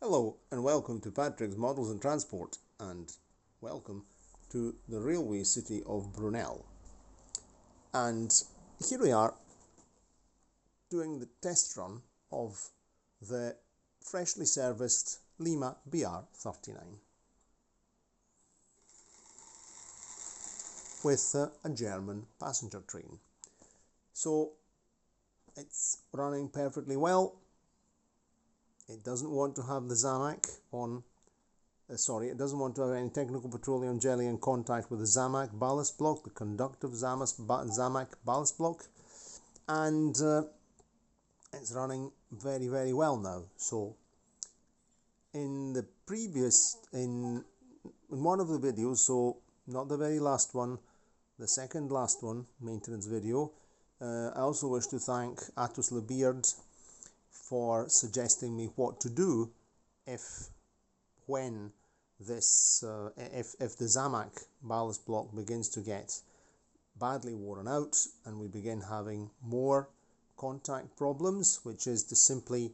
Hello and welcome to Patrick's Models and Transport, and welcome to the railway city of Brunel. And here we are doing the test run of the freshly serviced Lima BR39 with a German passenger train. So it's running perfectly well. It doesn't want to have the Zamac on, it doesn't want to have any technical petroleum jelly in contact with the Zamac ballast block, the conductive Zamac ballast block, and it's running very, very well now. So in the previous, in one of the videos, so not the very last one, the second last one, maintenance video, I also wish to thank Atos Le Beard for suggesting me what to do if the Zamac ballast block begins to get badly worn out and we begin having more contact problems, which is to simply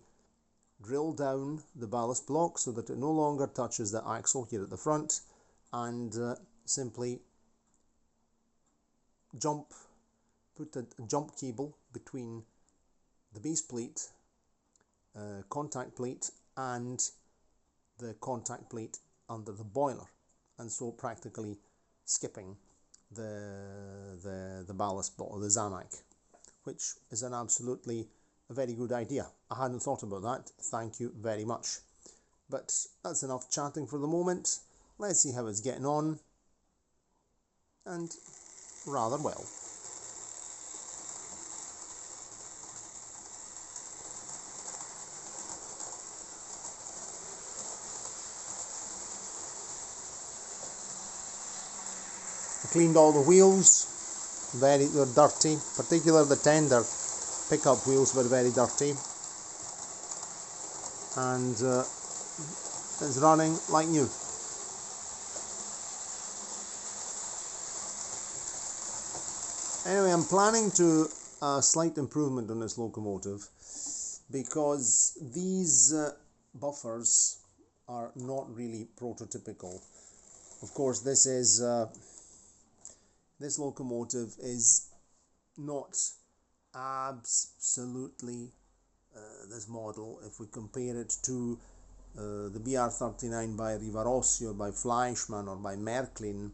drill down the ballast block so that it no longer touches the axle here at the front, and simply put a jump cable between the base plate, contact plate, and the contact plate under the boiler, and so practically skipping the ballast block, or the Zamac, which is a very good idea. I hadn't thought about that. Thank you very much. But that's enough chatting for the moment. Let's see how it's getting on, and rather well. I cleaned all the wheels. They're dirty, particularly the tender pickup wheels were very dirty, and it's running like new. Anyway, I'm planning to a slight improvement on this locomotive, because these buffers are not really prototypical. Of course, this locomotive is not absolutely this model. If we compare it to the BR39 by Rivarossi or by Fleischmann or by Märklin,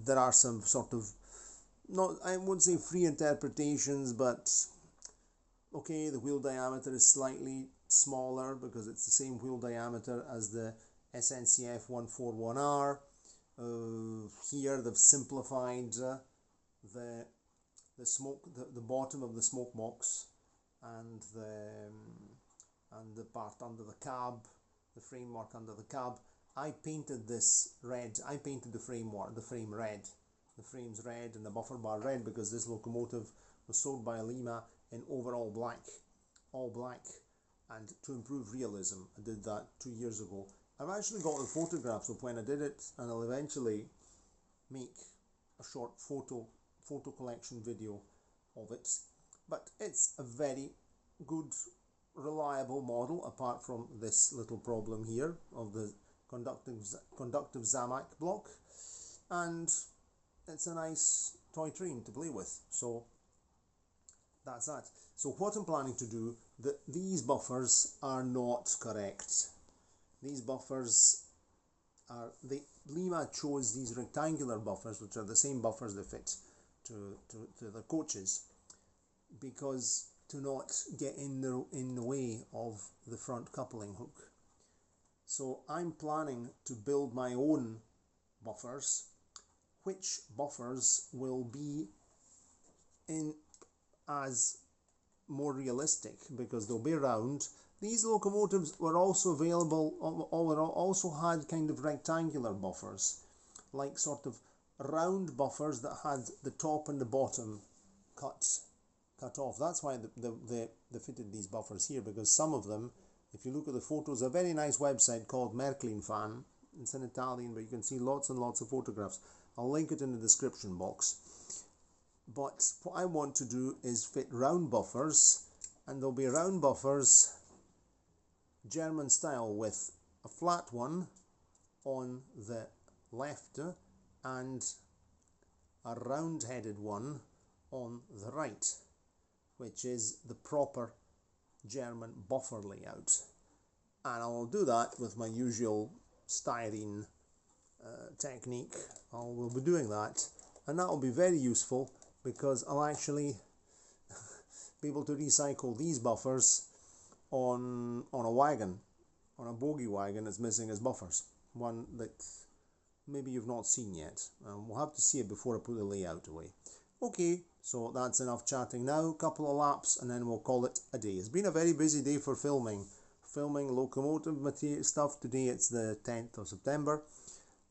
there are some sort of, I wouldn't say free interpretations, but okay, the wheel diameter is slightly smaller because it's the same wheel diameter as the SNCF 141R. Here they've simplified the bottom of the smoke box and the part under the cab, the framework under the cab. I painted this red. I painted the frame red. The frame's red and the buffer bar red, because this locomotive was sold by Lima in overall black, all black, and to improve realism, I did that 2 years ago. I've actually got the photographs of when I did it, and I'll eventually make a short photo collection video of it. But it's a very good, reliable model, apart from this little problem here of the conductive Zamac block, and it's a nice toy train to play with. So that's that. So what I'm planning to do, these buffers are not correct. These buffers are, Lima chose these rectangular buffers, which are the same buffers they fit to the coaches, because to not get in the way of the front coupling hook. So I'm planning to build my own buffers, which buffers will be as more realistic, because they'll be round. These locomotives were also available, also had kind of rectangular buffers, like sort of round buffers that had the top and the bottom cut off. That's why they fitted these buffers here, because some of them, if you look at the photos, a very nice website called Märklin Fan. It's in Italian, but you can see lots and lots of photographs. I'll link it in the description box. But what I want to do is fit round buffers, and there'll be round buffers German style with a flat one on the left and a round-headed one on the right, which is the proper German buffer layout. And I'll do that with my usual styrene technique. We'll be doing that, and that will be very useful because I'll actually be able to recycle these buffers on a wagon, on a bogie wagon that's missing its buffers, one that maybe you've not seen yet. We'll have to see it before I put the layout away. Okay, so that's enough chatting now. A couple of laps and then we'll call it a day. It's been a very busy day for filming locomotive material stuff. Today it's the 10th of September,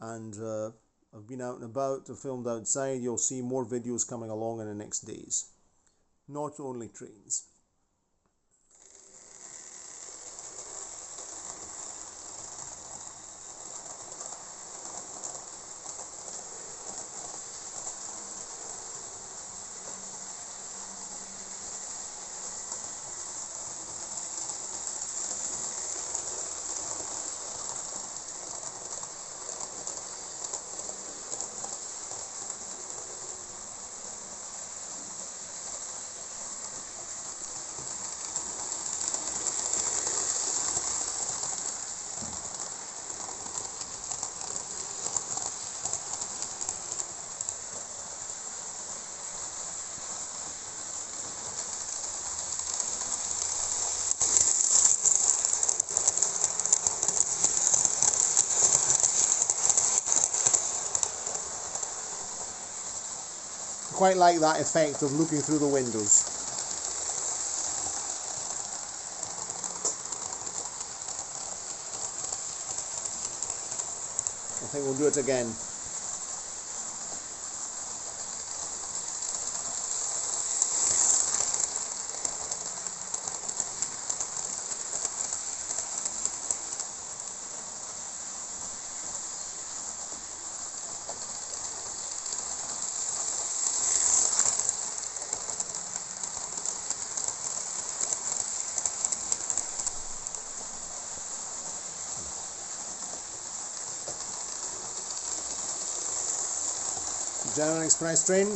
and I've been out and about. I filmed outside. You'll see more videos coming along in the next days, not only trains. Quite like that effect of looking through the windows. I think we'll do it again. German Express train.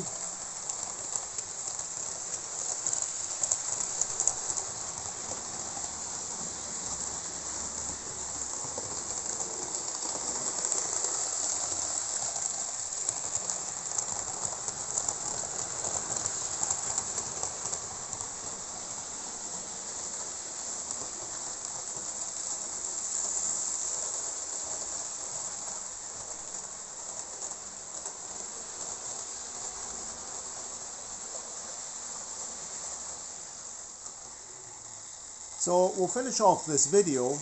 So we'll finish off this video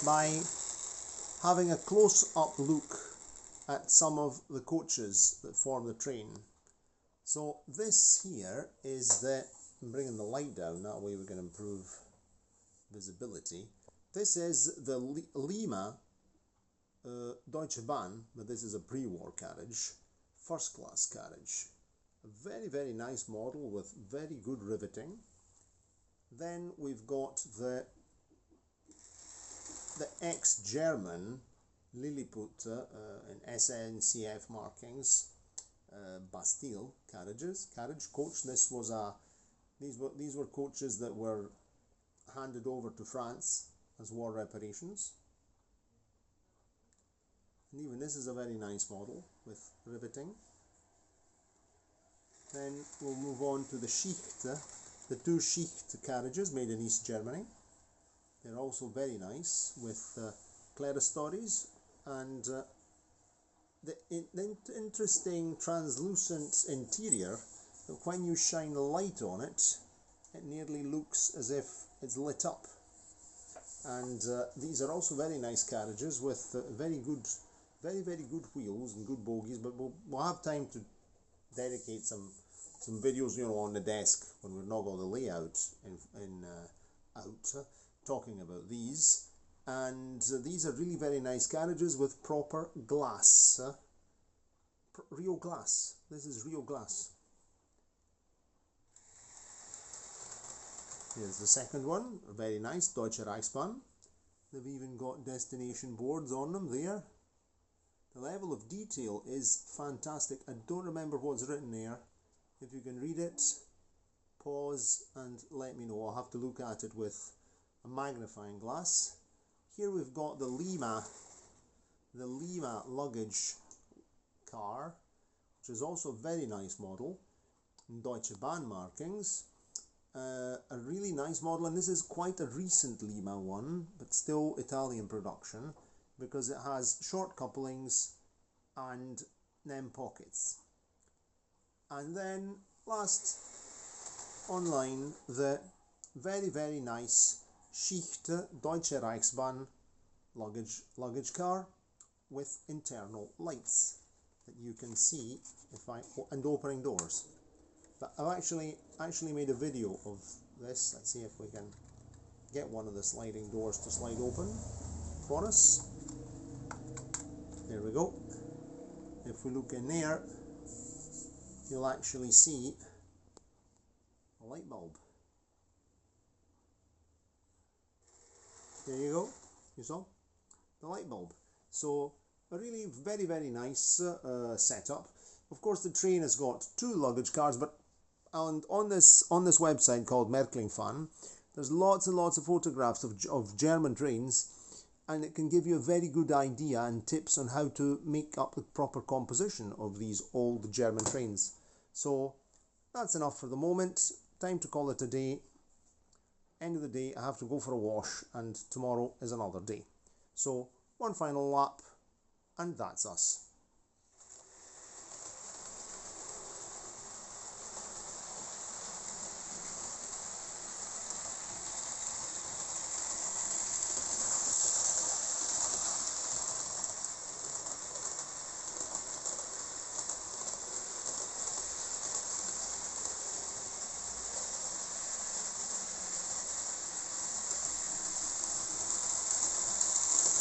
by having a close-up look at some of the coaches that form the train. So this here is I'm bringing the light down, that way we can improve visibility. This is the Lima Deutsche Bahn, but this is a pre-war carriage, first class carriage. A very, very nice model with very good riveting. Then we've got the ex-German Lilliput in SNCF markings, Bastille carriage coach. This was these were coaches that were handed over to France as war reparations. And even this is a very nice model with riveting. Then we'll move on to the Schicht, the two Schicht carriages made in East Germany. They're also very nice with clerestories and the interesting translucent interior that when you shine light on it, it nearly looks as if it's lit up. And these are also very nice carriages with very good wheels and good bogies, but we'll have time to dedicate some videos, you know, on the desk when we've not got the layout out, talking about these. And these are really very nice carriages with proper glass, real glass. This is real glass. Here's the second one, very nice, Deutsche Reichsbahn. They've even got destination boards on them there. The level of detail is fantastic. I don't remember what's written there. If you can read it, pause and let me know. I'll have to look at it with a magnifying glass. Here we've got the Lima luggage car, which is also a very nice model. Deutsche Bahn markings. A really nice model, and this is quite a recent Lima one, but still Italian production, because it has short couplings and NEM pockets. And then last online, the very nice Schicht Deutsche Reichsbahn luggage car with internal lights that you can see and opening doors. But I've actually made a video of this. Let's see if we can get one of the sliding doors to slide open for us. There we go. If we look in there, you'll actually see a light bulb. There you go. You saw the light bulb. So a really very nice setup. Of course, the train has got two luggage cars, but on this website called Merklingfan, there's lots and lots of photographs of German trains, and it can give you a very good idea and tips on how to make up the proper composition of these old German trains. So that's enough for the moment. Time to call it a day. End of the day, I have to go for a wash, and tomorrow is another day. So one final lap, and that's us.